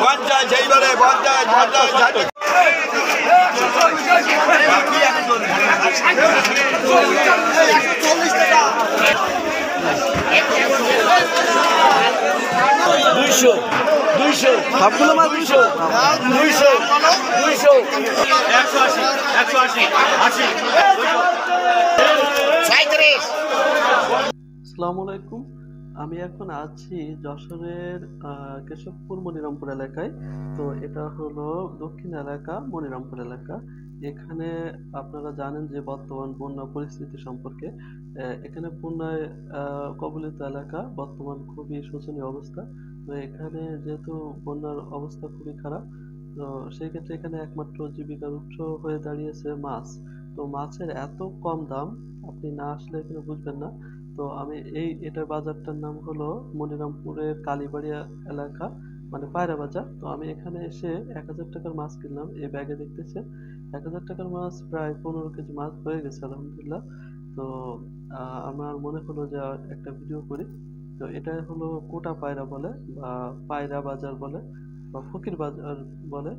পঞ্চাশ সেইবারে পঞ্চাশ পঞ্চাশ ষাট 200 200 সবগুলো মাছ 200 200 200 180 180 80 আসসালামু আলাইকুম। আমি এখন আছি যশোরের কেশবপুর মনিরামপুর এলাকায়। তো এটা হলো দক্ষিণ এলাকা, মনিরামপুর এলাকা। এখানে আপনারা জানেন যে বর্তমান বন্যা পরিস্থিতি সম্পর্কে। এখানে বন্যায় কবলিত এলাকা, বর্তমান খুবই শোচনীয় অবস্থা। তো এখানে যেহেতু বন্যার অবস্থা খুবই খারাপ, তো সেই ক্ষেত্রে এখানে একমাত্র জীবিকার উৎস হয়ে দাঁড়িয়েছে মাছ। তো মাছের এত কম দাম, আপনি না আসলে এখানে বুঝবেন না। তো আমি এটার বাজারটার নাম হলো মনিরামপুরের কালীবাড়িয়া এলাকা, মানে পায়রা বাজার। তো আমি এখানে এসে 1000 টাকার মাছ কিনলাম। এই ব্যাগে দেখতেছেন 1000 টাকার মাছ, প্রায় 15 কেজি মাছ হয়ে গেছে আলহামদুলিল্লাহ। তো আমার মনে হলো যে একটা ভিডিও করি। তো এটা হলো কোটা পায়রা বলে, বা পায়রা বাজার বলে, বা ফকির বাজার বলে।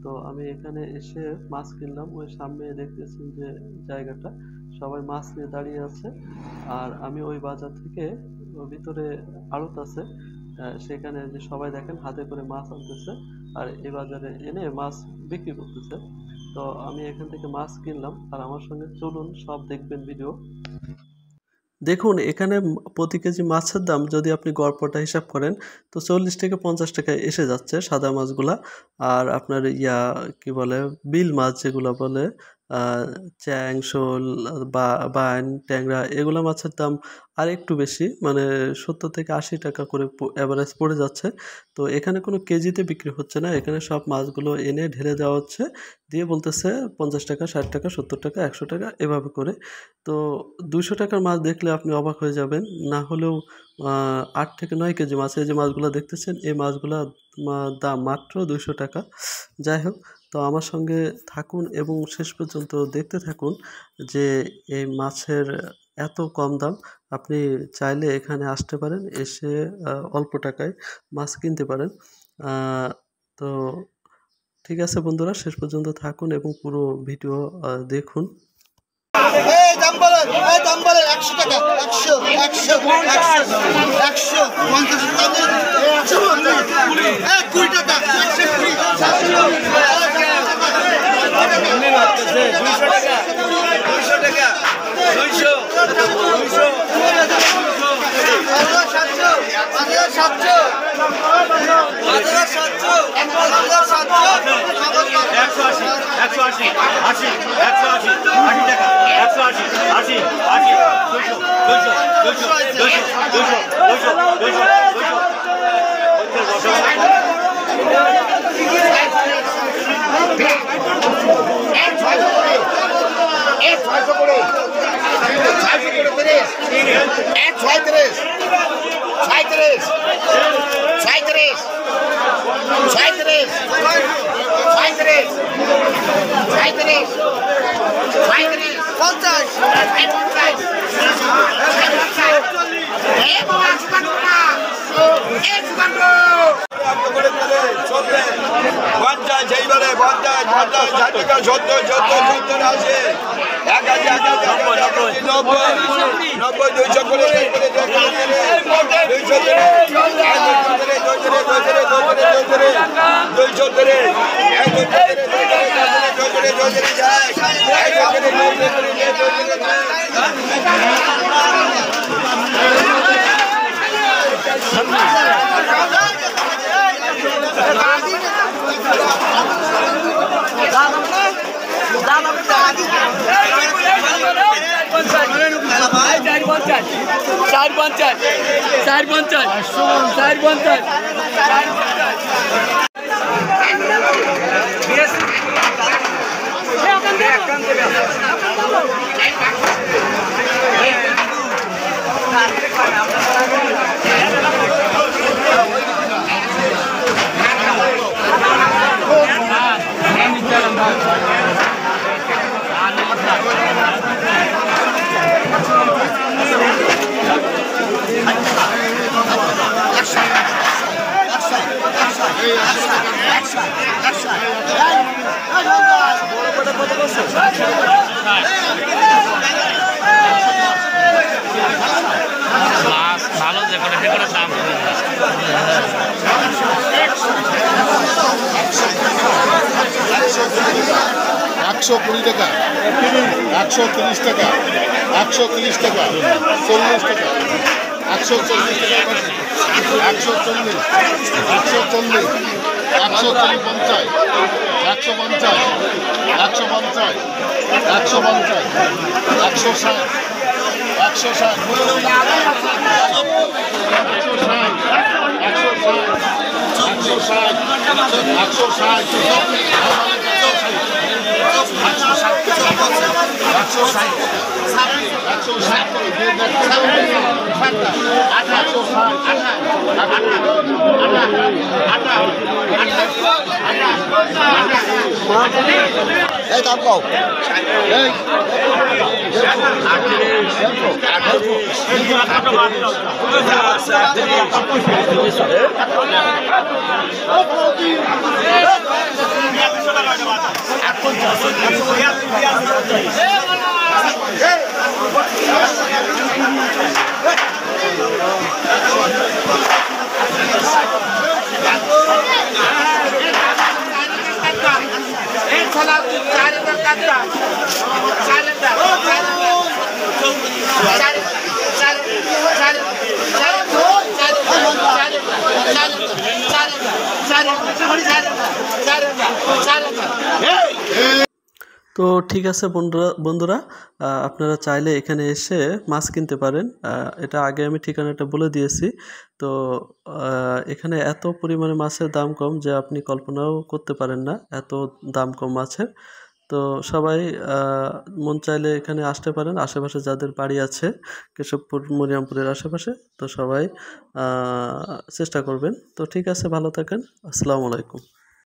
তো আমি এখানে এসে মাছ কিনলাম। ওই সামনে দেখতেছেন যে জায়গাটা, সবাই মাছ নিয়ে দাঁড়িয়ে আছে। আর আমি ওই বাজার থেকে ভিতরে আড়ত আছে, সেখানে যে সবাই দেখেন হাতে করে মাছ আনতেছে আর এই বাজারে এনে মাছ বিক্রি করতেছে। তো আমি এখান থেকে মাছ কিনলাম, আর আমার সঙ্গে চলুন, সব দেখবেন ভিডিও। দেখুন এখানে প্রতি কেজি মাছের দাম যদি আপনি গড়পড়টা হিসাব করেন তো 40 থেকে 50 টাকায় এসে যাচ্ছে সাদা মাছগুলা। আর আপনার কি বলে বিল মাছ যেগুলো বলে, চ্যাং, শোল, বা বাইন, ট্যাংরা, এগুলো মাছের দাম আর একটু বেশি, মানে 70 থেকে 80 টাকা করে অ্যাভারেজ পড়ে যাচ্ছে। তো এখানে কোনো কেজিতে বিক্রি হচ্ছে না, এখানে সব মাছগুলো এনে ঢেলে দেওয়া হচ্ছে, দিয়ে বলতেছে 50 টাকা, 60 টাকা, 70 টাকা, 100 টাকা এভাবে করে। তো 200 টাকার মাছ দেখলে আপনি অবাক হয়ে যাবেন। না হলেও 8 থেকে 9 কেজি মাছ, এই যে মাছগুলো দেখতেছেন, এই মাছগুলা দাম মাত্র 200 টাকা। যাই হোক, তো আমার সঙ্গে থাকুন এবং শেষ পর্যন্ত দেখতে থাকুন যে এই মাছের এত কম দাম। আপনি চাইলে এখানে আসতে পারেন, এসে অল্প টাকায় মাছ কিনতে পারেন। তো ঠিক আছে বন্ধুরা, শেষ পর্যন্ত থাকুন এবং পুরো ভিডিও দেখুন। দাম বলেন 100 টাকা, 100 100 100 150 টাকা, 20 টাকা, 120 পঞ্চাশ সেইবারে পঞ্চাশ পঞ্চাশ ষাট টাকা 70 70 70 80 1,000 90 90 200 করে 100 ভালো যে করে সেগুলো দাম 120 টাকা, 130 টাকা, 130 টাকা, 40 টাকা, 140 টাকা, 140, 140, 140, 50, 150, 150, 150, 160, 160, এই দাম কও তো ঠিক আছে বন্ধুরা আপনারা চাইলে এখানে এসে মাছ কিনতে পারেন। এটা আগে আমি ঠিকানাটা বলে দিয়েছি। তো এখানে এত পরিমাণে মাছের দাম কম যে আপনি কল্পনাও করতে পারেন না, এত দাম কম মাছের। তো সবাই মন চাইলে এখানে আসতে পারেন, আশেপাশে যাদের বাড়ি আছে কেশবপুর মনিরামপুরের আশেপাশে, তো সবাই চেষ্টা করবেন। তো ঠিক আছে, ভালো থাকেন, আসসালামু আলাইকুম।